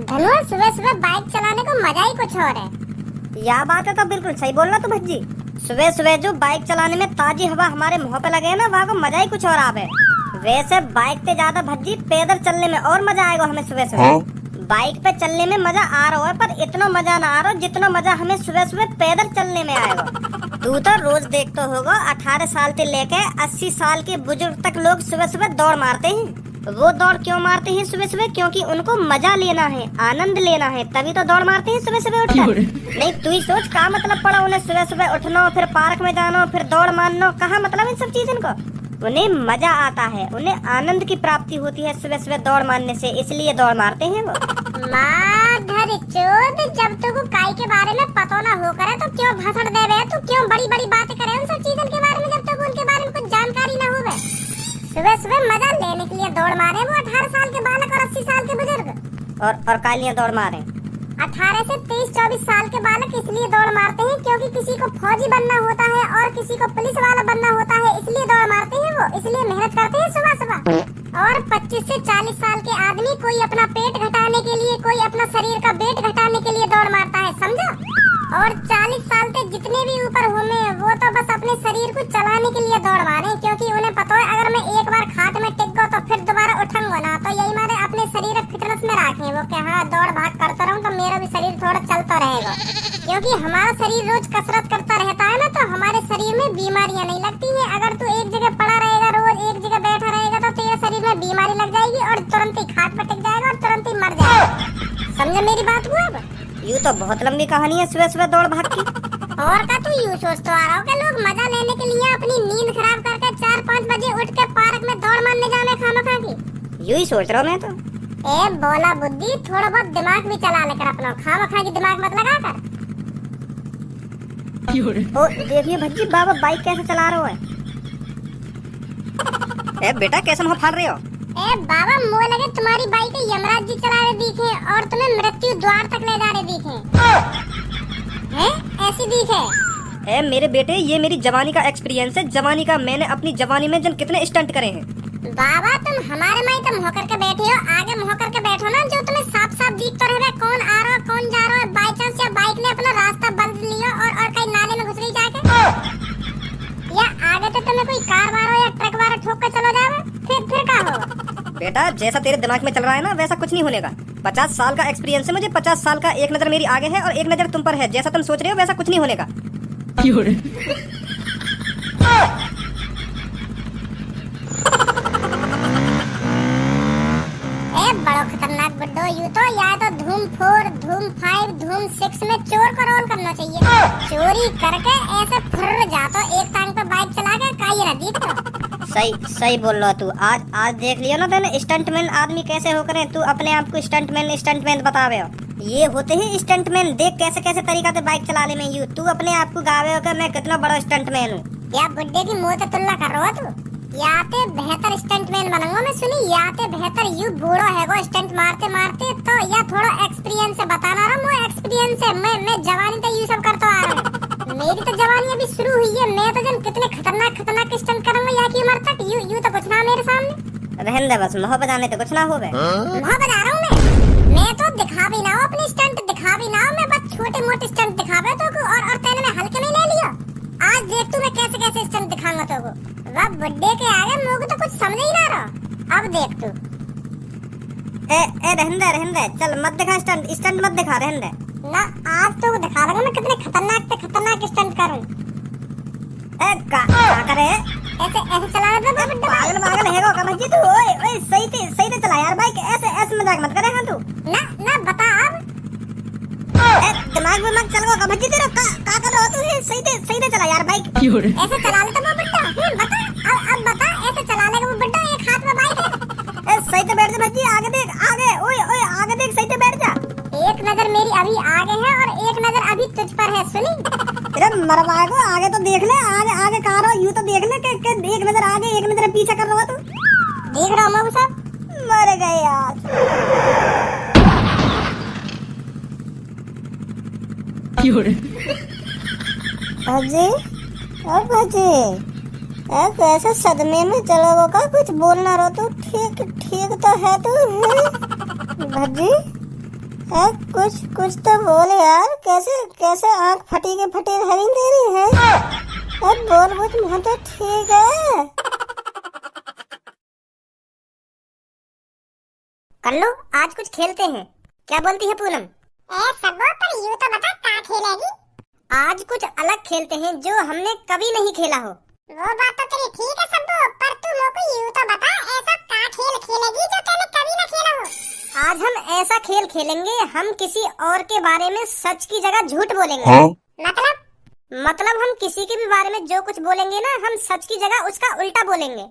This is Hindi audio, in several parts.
धनु, सुबह सुबह बाइक चलाने को मजा ही कुछ और है। यह बात है तो बिल्कुल सही बोल रहा तू भज्जी। सुबह सुबह जो बाइक चलाने में ताजी हवा हमारे मुंह पे लगे ना, वहाँ को मजा ही कुछ और आवे। वैसे बाइक पे ज्यादा भज्जी पैदल चलने में और मजा आएगा हमें सुबह सुबह। बाइक पे चलने में मजा आ रहा है, पर इतना मजा ना आ रहा जितना मजा हमें सुबह सुबह पैदल चलने में आएगा। तू तो रोज देखते होगा 18 साल से लेके 80 साल के बुजुर्ग तक लोग सुबह सुबह दौड़ मारते हैं। वो दौड़ क्यों मारते हैं सुबह सुबह? क्योंकि उनको मजा लेना है, आनंद लेना है, तभी तो दौड़ मारते हैं सुबह सुबह उठकर। नहीं तू ही सोच, क्या मतलब पड़ा उन्हें सुबह सुबह उठना, फिर पार्क में जाना, फिर दौड़ मारना, कहाँ मतलब इन सब चीजों को? उन्हें मजा आता है, उन्हें आनंद की प्राप्ति होती है सुबह सुबह दौड़ मारने से, इसलिए दौड़ मारते हैं वो। जब तुमको काई के बारे में पता ना हो करे तो क्यों भाषण दे रहे? तू क्यों बड़ी बड़ी बातें करे उन सब चीजों के बारे में, जब तक उनके बारे में कुछ जानकारी ना हो? सुबह सुबह मजा लेने के लिए दौड़ मारे वो 18 साल के बालक और 80 साल के बुजुर्ग। और कालियां दौड़ मारे 18 से 23-24 साल के बालक इसलिए दौड़ मारते हैं क्योंकि किसी को फौजी बनना होता है और किसी को पुलिस वाला बनना होता है, इसलिए दौड़ मारते हैं वो, इसलिए मेहनत करते हैं सुबह सुबह। और 25 से 40 साल के आदमी कोई अपना पेट घटाने के लिए, कोई अपना शरीर का वेट घटाने के लिए दौड़ मारता है, समझा? और 40 साल तक जितने भी ऊपर होंगे वो तो बस अपने शरीर को चलाने के लिए दौड़ मारे, क्योंकि उन्हें पता है अगर मैं एक बार खाट में टिक गया तो फिर दोबारा उठूंगा ना, तो यही मारे अपने शरीर फिटनेस में रखें वो कि हाँ दौड़ भाग करता रहूं तो मेरा भी शरीर थोड़ा चलता रहेगा। क्योंकि हमारा शरीर रोज कसरत करता रहता है ना, तो हमारे शरीर में बीमारियां नहीं लगती है। अगर तू एक जगह पड़ा रहेगा, रोज एक जगह बैठा रहेगा, तो तेरे शरीर में बीमारी लग जाएगी और तुरंत ही खाट पर टिक जाएगा और तुरंत ही मर जाएगा। समझे मेरी बात को? अब यूँ तो बहुत लंबी कहानी है सुबह सुबह दौड़ भाग की। और का तू यूँ सोचता आ रहा हो कि लोग मजा लेने के लिए अपनी नींद खराब करके 4-5 बजे उठ के पार्क में दौड़ मारने जाने खामखा की? यूँ ही सोच रहा हूँ मैं तो। ए बोला बुद्धि, थोड़ा बहुत दिमाग भी चला लेकर अपना, खामखा की दिमाग मत लगा कर। ओ देखिए भज्जी, बाबा बाइक कैसे चला रहा है। ए बेटा कैसे मुँह फाड़ रहे हो? ए बाबा, मुँह लगे तुम्हारी बाइक यमराज जी चला रहे दिखे और तुम्हें मृत्यु द्वार तक ले जा रहे दिखे। हैं? ऐसी दिखे? ए मेरे बेटे, ये मेरी जवानी का एक्सपीरियंस है, जवानी का। मैंने अपनी जवानी में जन कितने स्टंट करे हैं। बाबा तुम हमारे माई तो मुँह करके बैठे हो, आगे मुँह करके बैठो ना, जो तुम्हें साफ साफ दिखता रहे कौन आ रहा है कौन जा रहा है। बाई चांस या बाइक ने अपना रास्ता बदल लिया और कहीं नाले में घुस गई जाके, या आगे तो तुम्हें कोई कार वाला या ट्रक वाला ठोक कर चला जावे, फिर क्या होगा? बेटा जैसा तेरे दिमाग में चल रहा है ना, वैसा कुछ नहीं होने का। 50 साल का एक्सपीरियंस है मुझे, 50 साल का। एक नजर मेरी आगे है और एक नजर तुम पर है। जैसा तुम सोच रहे हो वैसा कुछ नहीं होने का। बड़ो खतरनाक बुड्ढो, यू तो या तो धूम 4, धूम 5, धूम 6 में चोर को रोल करना चाहिए। चोरी करके ऐसे फुर्र जातो एक टांग पे बाइक चला के काई ना दीख तो। सही बोल रहा तू। आज देख लियो ना तूने स्टंटमैन आदमी कैसे हो करे। तू अपने आप को स्टंटमैन बतावे हो। ये होते हैं स्टंटमैन। देख कैसे कैसे तरीका से बाइक चलाने में यू तू अपने आप को गावे हो कि मैं कितना बड़ा स्टंटमैन हूँ। या बुड्ढे की मुँह से तुलना कर रहा हो तू? याते बेहतर स्टंटमैन बनूंगा मैं, सुनी। याते बेहतर यू बूढ़ो है वो स्टंट मारते मारते, तो या थोड़ा एक्सपीरियंस से बताना रहा। मैं एक्सपीरियंस है, मैं जवानी तो यू सब करता आ रहा हूँ। मेरी तो जवानी अभी शुरू हुई है। मैं तो जन कितने खतरनाक स्टंट करूंगा यहाँ की उम्र तक। यू तो कुछ ना मेरे सामने। रहने दे बस, मुँह बजाने तो कुछ ना हो गए। मुँह बजा रहा हूँ मैं तो दिखा भी ना हो अपनी स्टंट, दिखा भी ना हो। मैं बस छोटे मोटे स्टंट दिखावे तो और तेने में हल्के में ले लिया। आज देख तू मैं कैसे कैसे स्टंट दिखाऊंगा तो को। वह बुड्ढे के आगे मुझे तो कुछ समझ ही ना रहा। अब देख तू। ए रहने दे, चल मत दिखा स्टंट मत दिखा, रहने दे ना। आज तो दिखा रहा मैं कितने खतरनाक स्टंट करूं। क्या करे? ऐसे चला रहा था बुड्ढा। पागल है को कमजी तू। ओए सही से चला यार बाइक। ऐसे मजाक मत करे तू। ना बता अब। दिमाग में मत चल को कमजी तेरा। का कर रहा तू? सही से चला यार बाइक। ऐसे चला ले तो वो बुड्ढा। बता अब बता, ऐसे चला लेगा वो बुड्ढा, एक हाथ में बाइक है। सही से बैठ जा भज्जी, आगे देख आगे। ओए आगे देख, सही से बैठ जा। एक नजर मेरी अभी आगे है और एक नजर अभी तुझ पर है, सुनी। अरे मरवाए को आगे तो देख ले, आगे कहाँ रहो। यूँ तो देख ले कि एक नजर आगे एक नजर पीछे कर रहा तू। देख रहा हूँ मैं वो सब। मर गए यार। भज्जी कैसे सदमे में चलोगे का? कुछ बोलना रहो तो ठीक तो है तू। भज्जी कुछ कुछ तो बोल यार, कैसे कैसे आंख फटी के फटी रही तेरी है। बोल कुछ, मुँह तो ठीक है। कल्लू आज कुछ खेलते हैं, क्या बोलती है पूनम? सबो पर यूं तो बता क्या खेलेगी? आज कुछ अलग खेलते हैं जो हमने कभी नहीं खेला हो। वो बात तो तेरी ठीक है सबो, पर तू मोको यूं तो बता ऐसा क्या खेल खेलेगी जो तूने कभी ना खेला हो? आज हम ऐसा खेल खेलेंगे, हम किसी और के बारे में सच की जगह झूठ बोलेंगे। मतलब हम किसी के भी बारे में जो कुछ बोलेंगे ना, हम सच की जगह उसका उल्टा बोलेंगे।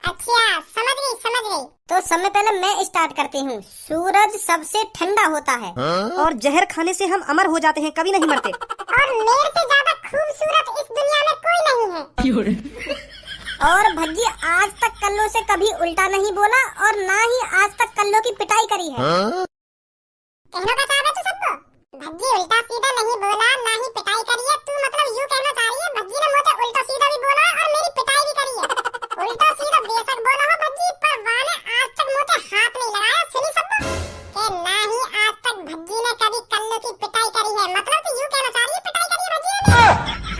अच्छा समझ गई। तो सबसे पहले मैं स्टार्ट करती हूँ। सूरज सबसे ठंडा होता है और जहर खाने से हम अमर हो जाते हैं, कभी नहीं मरते। और मेरे से ज्यादा खूबसूरत इस दुनिया में कोई नहीं है। और भज्जी आज तक कल्लो से कभी उल्टा नहीं बोला और ना ही आज तक कल्लो की पिटाई करी है। कहना बता रहा तू सबको? भज्जी उल्टा सीधा नहीं बोला, ना ही पिटाई करी है। तू मतलब यूं कहना चाह रही है भज्जी ने मुझे उल्टा सीधा भी बोला और मेरी पिटाई भी करी है? उल्टा सीधा बेशक बोला हो भज्जी, पर वाने आज तक मुझे हाथ नहीं लगाया। सुनी सबको कि ना ही आज तक भज्जी ने कभी कल्लो की पिटाई करी है। मतलब तू यूं कहना चाह रही है पिटाई करी है भज्जी ने?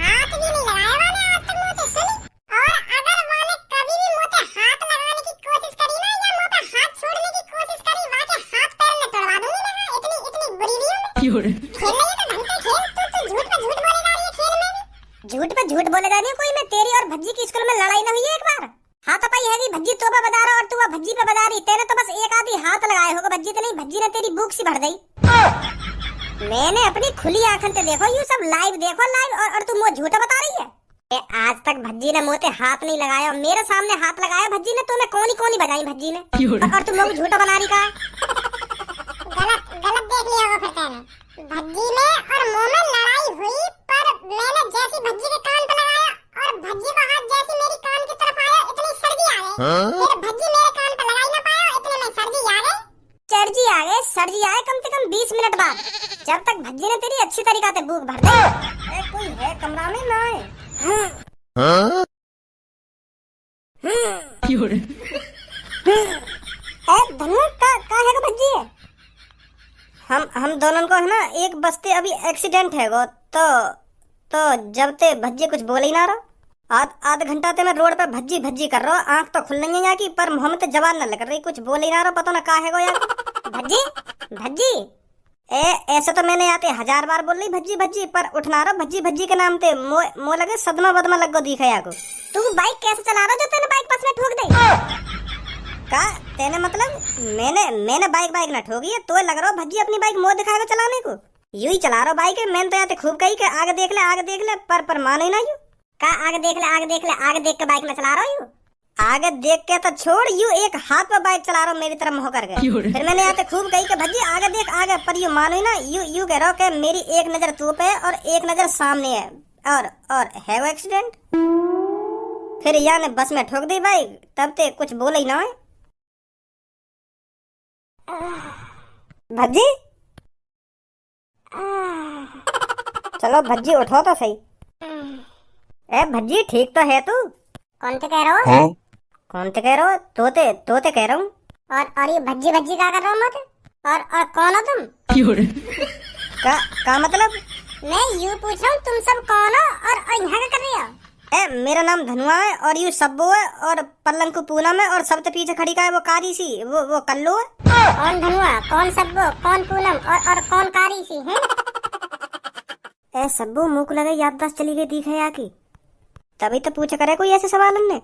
हाथ भी नहीं लगाया वाने आज तक मुझे। सुनी, और अगर वाने कभी भी मुझे हाथ लगाने की कोशिश करी ना, या मुझे हाथ छोड़ने की कोशिश करी, वाके हाथ पैर में तोड़वा दूंगी मैं। इतनी बुरी नहीं हूं। खेल रही है तो ढंग से खेल। तू झूठ पे झूठ बोले जा रही है खेल में भी। झूठ पे झूठ बोले जा रही है। कोई मैं तेरी और भज्जी की स्कूल में लड़ाई ना हुई है एक बार? हाथ पाई है भज्जी तो पे बता रहा और तू भज्जी पे बता रही। तेरे तो बस एक आधी हाथ लगाए होगा, भज्जी तो नहीं। भज्जी ने तेरी भूख सी भर दी। मैंने अपनी खुली आंखों से देखो, यू सब लाइव देखो लाइव, और तू मुझे झूठा बता रही है। आज तक भज्जी ने मुझे हाथ नहीं लगाया, मेरे सामने हाथ लगाया भज्जी ने। तूने कोनी बजाई भज्जी ने, और तुम लोग झूठा बना रही का? गलत देख लिया होगा फिर तेने। भज्जी में और मुंह में लड़ाई हुई, पर मैंने जैसी भज्जी के कान पे लगाया और भज्जी का हाथ जैसी मेरी कान की तरफ आया, इतनी सर्दी आ गई। फिर भज्जी मेरे कान पे लगाई ना पाया, इतने में सर्दी आ गई। सर्दी आए कम से कम 20 मिनट बाद, जब तक भज्जी ने तेरी अच्छी तरीका से भूख भर दी। कोई है कमरा में ना है? धनु का है भज्जी है? हम दोनों को है ना एक बस्ते अभी एक्सीडेंट है गो, तो जब ते भज्जी कुछ बोले ही ना रहो। आध घंटा ते मैं रोड पे भज्जी कर रहा हूँ। आंख तो खुल नहीं है यहाँ की, पर मुंह में तो जबान न लग रही, कुछ बोले ही ना रहो। पता ना का है गो यार। भज्जी ऐसे तो मैंने आते 1000 बार बोल रही भज्जी, पर उठना रहा भज्जी के नाम ते मो लगे सदमा बदमा लग गो दिखे या को। तू बाइक कैसे चला रहा जो तेने बाइक पास में ठोक दी? का तेने मतलब मैंने बाइक ना ठोकी है, तो लग रहा भज्जी अपनी बाइक मोह दिखाएगा चलाने को। यूं ही चला रहा बाइक है। मैंने तो यहाँ खूब कही के आगे देख ले, पर माने ना यू का आगे देख ले, आगे देख के बाइक में चला रहा हूँ। आगे देख के तो छोड़, यू एक हाथ पे बाइक चला रहा हूँ मेरी तरफ मुँह करके। फिर मैंने यहाँ खूब कही के भज्जी आगे देख आगे, पर यू मानो ही ना। यू कह रहा हो कि मेरी एक नजर तू पे और एक नजर सामने है, और है वो एक्सीडेंट। फिर यहाँ ने बस में ठोक दी बाइक, तब ते कुछ बोले ही ना है भज्जी। चलो भज्जी उठो तो सही। ए भज्जी ठीक तो है तू? कौन से कह रहा हो? कौन से कह रहा हो? तोते कह रहा हूँ। और ये भज्जी क्या कर रहा हूँ? और कौन हो तुम? का मतलब? मैं यूँ पूछ रहा हूँ तुम सब कौन हो और यहाँ क्या कर रही हो? मेरा नाम धनुआ है और यू सब्बो है और पल्लंग को पूनम है और सबसे पीछे खड़ी का है वो कारी सी, वो कल्लू है। कौन धनुआ, कौन सब्बो, कौन पूनम और कौन कारी सी है? ए सब्बो मुंह को लगे याददाश्त चली गई दिखे या की, तभी तो पूछे करे कोई ऐसे सवाल ने।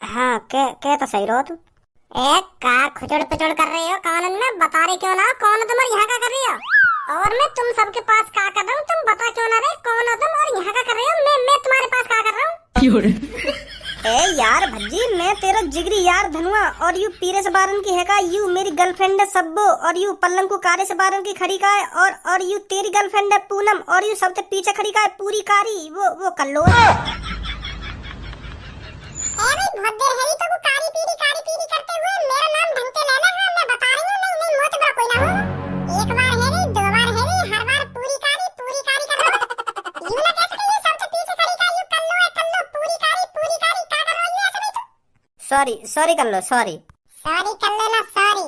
हाँ कह तो सही रहो तू। एक का खुचड़ पिचड़ कर रही हो कानून में, बता रहे क्यों ना कौन हो तुम और यहाँ क्या कर रही हो? और मैं तुम सबके पास क्या कर रहा हूँ, तुम बता क्यों ना रहे कौन हो तुम और यहाँ क्या कर रही हो? मैं तुम्हारे पास क्या कर रहा हूँ? ए यार भज्जी, मैं तेरा जिगरी यार धनुआ और यू पीरे से बारन की है का, यू मेरी गर्लफ्रेंड है सब्बो और यू पल्लंग को कारे से बारन की खड़ी का है और यू तेरी गर्लफ्रेंड है पूनम और यू सबसे पीछे खड़ी का है पूरी कारी, वो कल्लो है। बहुत देर है तो वो कारी पीरी करते हुए मेरा नाम ढंग से लेना है। मैं बता रही हूँ नहीं मोत बड़ा कोई ना हो। एक बार है नहीं, दो बार है नहीं, हर बार पूरी कारी कर रहा हो। यू ना कैसे कहिए सबसे पीछे खड़ी का यू कल्लो है, कल्लो पूरी कारी क्या कर रही है ऐसे नहीं तो? सॉरी कल्लो सॉरी कर लेना सॉरी।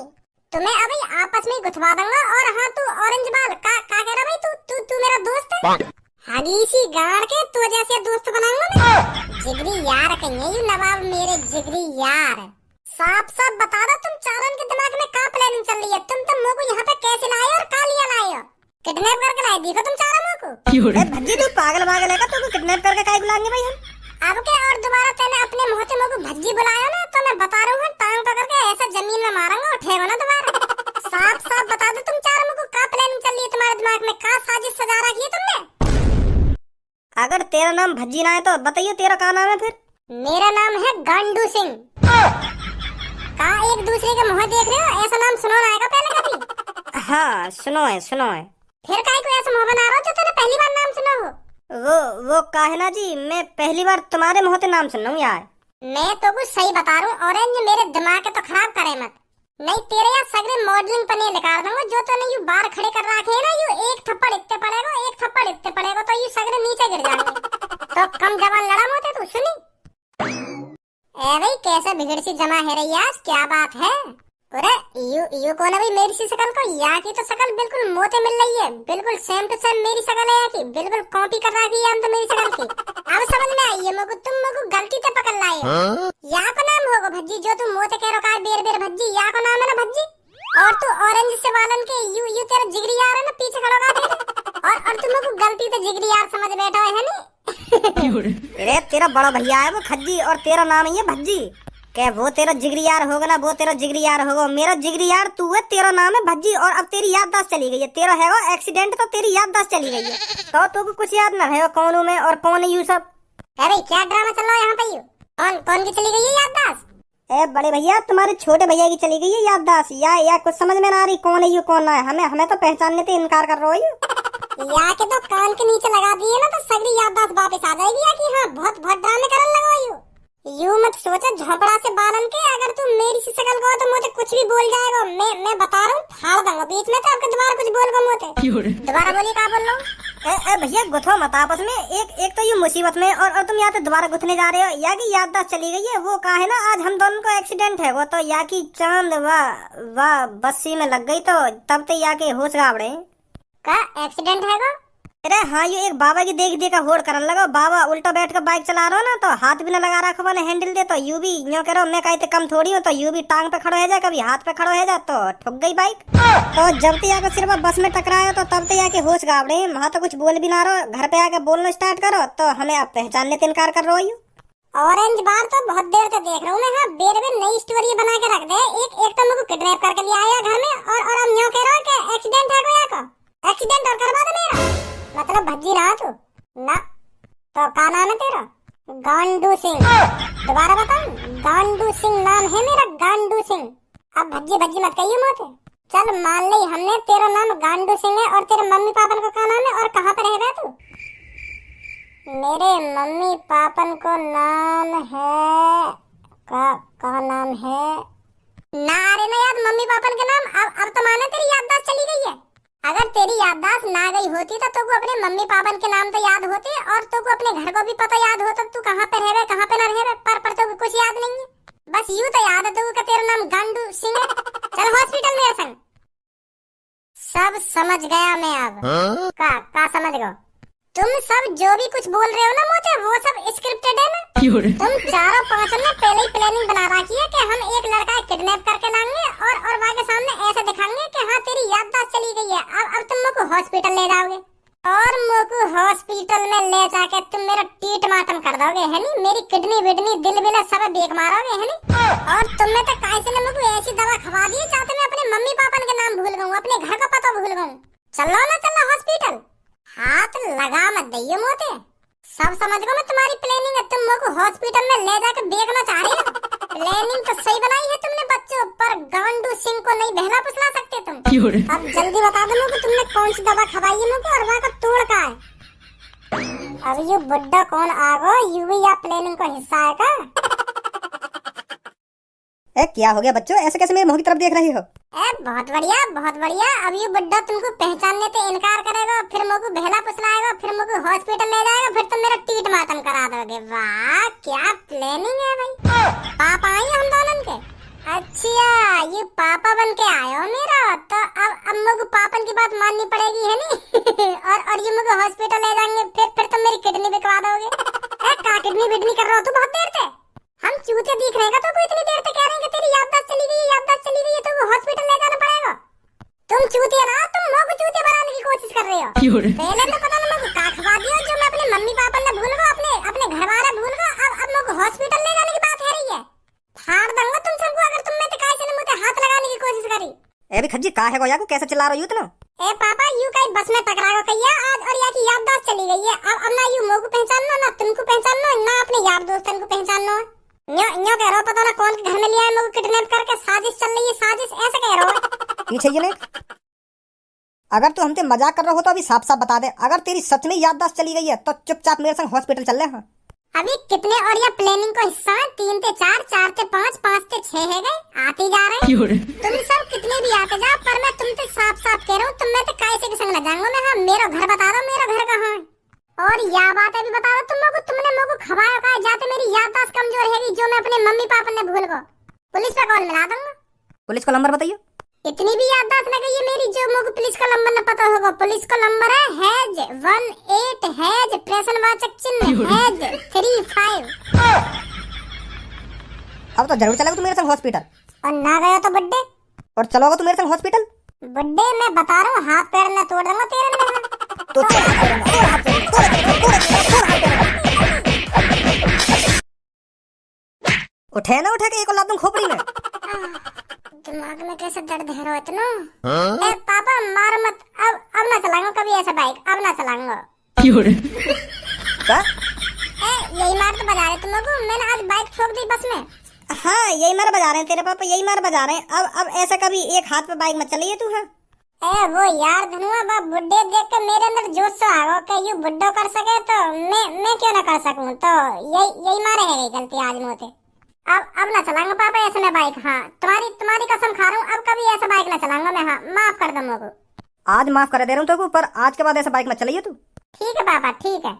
तुम्हें अभी आपस में ही गुथवा दूंगा। और हाँ तू ऑरेंज बाल का कह रहा भाई, तू तू तू मेरा दोस्त है? हगीसी गाड़ के तू जैसे दोस्त बनाऊंगा मैं। जिगरी यार कहिए यू नवाब, मेरे जिगरी यार। साफ साफ बता दो तुम चारों के दिमाग में क्या प्लानिंग चल रही है? तुम मुझे को यहाँ पे कैसे लाए और कहाँ लिया लाए हो? किडनैप करके लाए देखो तुम चारों को। भज्जी तू पागल वागल है का? तुमको किडनैप करके काहे बुलाएंगे भाई हम? अब के और दोबारा तेने अपने मुंह से मुझको भज्जी बुलाया ना तो मैं बता रहा हूँ टांग पकड़ के ऐसा जमीन में मारूंगा, उठेगा ना दोबारा। साफ साफ बता दो तुम चारों को क्या प्लानिंग चल रही है तुम्हारे दिमाग में? क्या साजिश सजा रखी है तुमने? अगर तेरा नाम भज्जी ना है तो बताइए तेरा क्या नाम है फिर? मेरा नाम है गांडू सिंह। का एक दूसरे के मुंह देख रहे हो? ऐसा नाम सुनो ना आएगा पहले कभी? हाँ सुनो है सुनो है। फिर काहे को ऐसा मुंह बना रहा हो जो तूने पहली बार नाम सुना हो? वो काहे जी, मैं पहली बार तुम्हारे मुंह से नाम सुन रहा हूँ यार। मैं तो कुछ सही बता रहा हूँ ऑरेंज, मेरे दिमाग के तो खराब करे मत, नहीं तेरे यहाँ सगरे मॉडलिंग पनीर निकाल दूंगा। जो तूने यू बार खड़े कर रखे है ना, यू एक थप्पड़ इतने पड़ेगा, एक थप्पड़ इतने पड़ेगा तो यू सगरे नीचे गिर जाएंगे। तो कम जवान लड़ा होते तू सुनी? ए भाई कैसे बिगड़ सी जमा है रही आज, क्या बात है? अरे यू कौन है भाई? मेरी सी शकल को यहाँ की तो शकल बिल्कुल मोते मिल रही है, बिल्कुल सेम टू सेम मेरी शकल है यहाँ की, बिल्कुल कॉपी कर रखी है हम तो मेरी शकल की। अब समझ में आई है मुझको, तुम मुझको गलती से पकड़ लाए हो। यहाँ को नाम होगा भज्जी, जो तुम मोते कह रहा बेर बेर भज्जी, यहाँ को नाम है ना भज्जी। और तू ऑरेंज से बालन के यू तेरा जिगरी यार है ना, पीछे खड़ा कर दे। और तुम मुझको गलती से जिगरी यार समझ बैठा है नहीं? अरे तेरा बड़ा भैया है वो खज्जी और तेरा नाम है ये भज्जी। क्या वो तेरा जिगरी यार होगा ना? वो तेरा जिगरी यार होगा, मेरा जिगरी यार तू है, तेरा नाम है भज्जी। और अब तेरी याददाश्त चली गई है, तेरा है वो एक्सीडेंट तो तेरी याददाश्त चली गई है, तो तू कुछ याद ना है कौन हूँ मैं और कौन है यू सब। अरे क्या ड्रामा चल रहा है यहाँ पे? यू कौन कौन की चली गई है याददाश्त? ए बड़े भैया तुम्हारे छोटे भैया की चली गई है याददाश्त, या कुछ समझ में ना आ रही कौन है यू कौन ना है? हमें तो पहचानने से इनकार कर रहे हो। या के तो कान के नीचे लगा दिए ना तो सगरी याददाश्त वापस आ जाएगी। या कि हाँ बहुत ड्रामे करने लगा यू मत सोचा झोपड़ा से बालन के, अगर तू मेरी सी शकल को तो मुझे कुछ भी बोल जाएगा। मैं बता रहा हूँ फाड़ दूंगा बीच में, तो आपके दोबारा कुछ बोल मुझे दोबारा बोलिए क्या बोल रहा हूँ? भैया गुथो मत आपस में, एक तो यू मुसीबत में और तुम यहाँ पे दोबारा गुथने जा रहे हो। या की याददाश्त चली गई है, वो कहा है ना आज हम दोनों को एक्सीडेंट है, वो तो या की चांद वाह बस्सी में लग गई तो तब तो या के होश गावड़े का एक्सीडेंट है को? अरे हाँ यू एक बाबा की देख होड़ करने लगा। बाबा उल्टा बैठ कर बाइक चला रहा हो ना, तो हाथ भी ना लगा रखा मैंने हैंडल दे, तो यू भी यूँ करो मैं कहते कम थोड़ी हूँ, तो यू भी टांग पे खड़ो हो जाए, कभी हाथ पे खड़ो हो जाए तो ठुक गई बाइक। तो जब तक आकर सिर्फ बस में टकराया तो तब तक आके होश गावड़े, वहाँ तो कुछ बोल भी ना रहो, घर पे आके बोलना स्टार्ट करो तो हमें आप पहचानने से इनकार कर रहे हो। ऑरेंज बार तो बहुत देर से देख रहा हूँ मैं। हाँ बेर बेर नई स्टोरी बना के रख दे। एक तो मुझको किडनैप करके ले आया घर में, और अब यूँ कह रहा है कि एक्सीडेंट है कोई का, एक्सीडेंट और करवा दे मेरा। मतलब भज्जी रहा तू ना? तो क्या नाम है तेरा? गांडू सिंह। दोबारा बताऊं? गांडू सिंह नाम है मेरा, गांडू सिंह। अब भज्जी भज्जी मत कहिए मोते। चल मान ली हमने तेरा नाम गांडू सिंह है, और तेरे मम्मी पापन को क्या नाम है और कहाँ पे रह रहा तू? मेरे मम्मी पापन को नाम है का नाम है ना? अरे ना याद मम्मी पापन के नाम। अब तो माने तेरी याददाश्त चली गई है। अगर तेरी याददाश्त ना गई होती तो तू अपने मम्मी पापन के नाम तो याद होते, और तू अपने घर को भी पता याद होता तू कहाँ पे रह कहाँ पे ना रह। पर तो कुछ याद नहीं है, बस यूं तो याद है तू का तेरा नाम गांडू सिंह है। चल हॉस्पिटल मेरे संग। सब समझ गया मैं अब। का समझ गए तुम सब जो भी कुछ बोल रहे हो ना मुझे, वो सब स्क्रिप्टेड है ना? तुम चारों पांचों ने पहले ही प्लानिंग बना रखी है कि हम एक लड़का किडनैप करके लाएंगे और वहाँ के सामने ऐसे दिखाएंगे कि हाँ तेरी याददाश्त चली गई है। अब तुम मुझको हॉस्पिटल ले जाओगे, और मुझको हॉस्पिटल में ले जाके तुम मेरा टीट मातम कर दोगे है नी? मेरी किडनी विडनी दिल विल सब बेक मारोगे है नी? और तुमने तो कैसे ने मुझको ऐसी दवा खवा दी चाहते मैं अपने मम्मी पापन के नाम भूल गऊँ, अपने घर का पता भूल गऊँ। चलो ना चलो हॉस्पिटल, हाथ लगा मत दइयो मोते। सब समझ गो मैं तुम्हारी प्लानिंग है, तुम मुझको हॉस्पिटल में ले जाकर बेचना चाह रही हो। प्लानिंग तो सही बनाई है तुमने बच्चों, पर गांडू सिंह को नहीं बहला फुसला सकते तुम। अब जल्दी बता दो मुझको तुमने कौन सी दवा खवाई है मुझको, और वहाँ का तोड़ का है। अब ये बुड्ढा कौन आ गो, यू भी या प्लानिंग का हिस्सा है का? क्या हो गया बच्चों, ऐसे कैसे मेरे मुंह की तरफ देख रही हो? बहुत बढ़िया बहुत बढ़िया। अब ये बुड्ढा तुमको पहचानने से इनकार करेगा, फिर मुझको बहला फुसलाएगा, फिर मुझको हॉस्पिटल ले जाएगा, फिर तुम मेरा टीट मातम करा दोगे। वाह क्या प्लानिंग है भाई। पापा आई हम दोनों के? अच्छा ये पापा बन के आए हो बांधनी पड़ेगी है नी। और ये मुझे हॉस्पिटल ले जाएंगे, फिर तुम मेरी किडनी बिकवा दोगे। का किडनी बिडनी कर रहा हो तू बहुत देर से। हम चूते दिख रहे हैं तो इतनी देर से कह रहे हैं कि तेरी याददाश्त चली गई है, याददाश्त चली गई है, तो हॉस्पिटल ले जाना पड़ेगा। तुम चूतिया ना, तुम मोह को चूतिया बनाने की कोशिश कर रहे हो। पहले तो पता नहीं मुझे का खवा दिया जो मैं अपने मम्मी पापा ने भूल गया, अपने घर वाला भूल गया। अब मुझे हॉस्पिटल ले जाने की बात है रही है। फाड़ दूंगा तुम सबको अगर तुम में से काहे से मुझे हाथ लगाने की कोशिश करी। ए भी खज्जी का है गोया को कैसे चिल्ला रही हो इतना? ए पापा यू कहीं बस में टकरा गो कहिया आज, और या की याददाश्त चली गई है। अब ना यू मोह को पहचानो, ना तुमको पहचानो, ना अपने यार दोस्तन को पहचानो। न्यो कह रहा हो पता ना कौन के घर में लिया है मोह को किडनैप करके, साजिश चल रही है, साजिश ऐसे कह रहा हो। पीछे ये ले, अगर तू हमसे मजाक कर रहा हो तो अभी साफ साफ बता दे, अगर तेरी सच में याददाश्त चली गई है तो चुपचाप मेरे संग हॉस्पिटल चल ले। हाँ अभी कितने और ये प्लानिंग को हिस्सा है? 3 से 4, 4 से 5, 5 से 6 है गए, आते जा रहे हैं। तुम सब कितने भी आते जाओ, पर मैं तुमसे साफ साफ कह रहा हूँ, तुम मैं तो कैसे के संग न जाऊंगा मैं। हाँ मेरा घर बता दो, मेरा घर कहाँ है? और यह बात अभी बता दो तुम लोग, तुमने मेरे को खवाया कहा जाते मेरी याददाश्त कमजोर है जो मैं अपने मम्मी पापा ने भूल गो। पुलिस पे कॉल मिला दूंगा। पुलिस का नंबर बताइए। इतनी भी याददाश्त न गई है मेरी जो मुझे पुलिस का नंबर न पता होगा। पुलिस का नंबर है हैज 18 हैज प्रश्नवाचक चिन्ह हैज 35। अब तो जरूर चलेगा तू मेरे संग हॉस्पिटल। और ना गया तो बड्डे, और चलोगा तू मेरे संग हॉस्पिटल? बड्डे मैं बता रहा हूँ, हाथ पैर न तोड़ दूंगा तेरे में। तो उठे ना उठे के एक लात दूं खोपड़ी में। दिमाग में कैसे दर्द है रो इतना। ए पापा मार मत, अब ना चलाऊंगा कभी ऐसा बाइक, अब ना चलाऊंगा। क्या? यही मार तो बजा रहे तुम लोगों, मैंने आज बाइक ठोक दी बस में। हाँ यही मार बजा रहे हैं तेरे पापा, यही मार बजा रहे हैं। अब ऐसा कभी एक हाथ पे बाइक मत चलाइए तू। हाँ वो यार धनुआ बा बुड्ढे देख के मेरे अंदर जोश सा आ गया कि यू बुड्ढो कर सके तो मैं क्यों ना कर सकूं। तो यही मारे है गलती आज मोते। अब ना चलाऊंगा पापा ऐसे में बाइक। हाँ तुम्हारी कसम खा रहा हूँ, अब कभी ऐसा बाइक ना चलाऊंगा मैं। हाँ माफ कर दो मुझको। आज माफ कर दे रहा हूँ तेरे को, पर आज के बाद ऐसा बाइक मत चलाइए तू। ठीक है पापा ठीक है।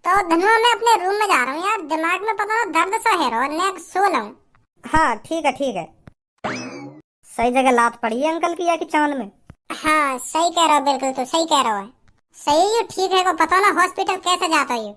तो धनुआ मैं अपने रूम में जा रहा हूँ यार, दिमाग में पता ना दर्द सा है रो, नेक सो लूं। हाँ ठीक है। सही जगह लात पड़ी है अंकल की या कि चांद में? हाँ सही कह रहा हो, बिल्कुल तो सही कह रहा है। सही यू ठीक है को पता ना हॉस्पिटल कैसे जाता है यू।